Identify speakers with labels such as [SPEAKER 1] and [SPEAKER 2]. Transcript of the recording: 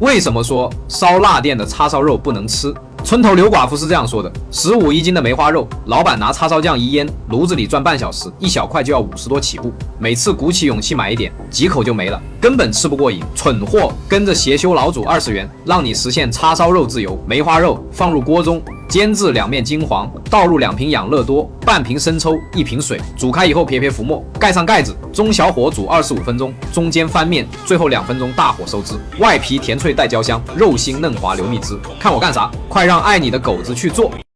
[SPEAKER 1] 为什么说烧腊店的叉烧肉不能吃？村头刘寡妇是这样说的：15一斤的梅花肉，老板拿叉烧酱一腌，炉子里转半小时，一小块就要50多起步。每次鼓起勇气买一点，几口就没了，根本吃不过瘾。蠢货，跟着邪修老祖20元，让你实现叉烧肉自由。梅花肉放入锅中，煎至两面金黄，倒入2瓶养乐多，半瓶生抽，1瓶水，煮开以后撇浮沫，盖上盖子，中小火煮25分钟，中间翻面，最后2分钟大火收汁。外皮甜脆带焦香，肉心嫩滑流蜜汁。看我干啥？快让爱你的狗子去做！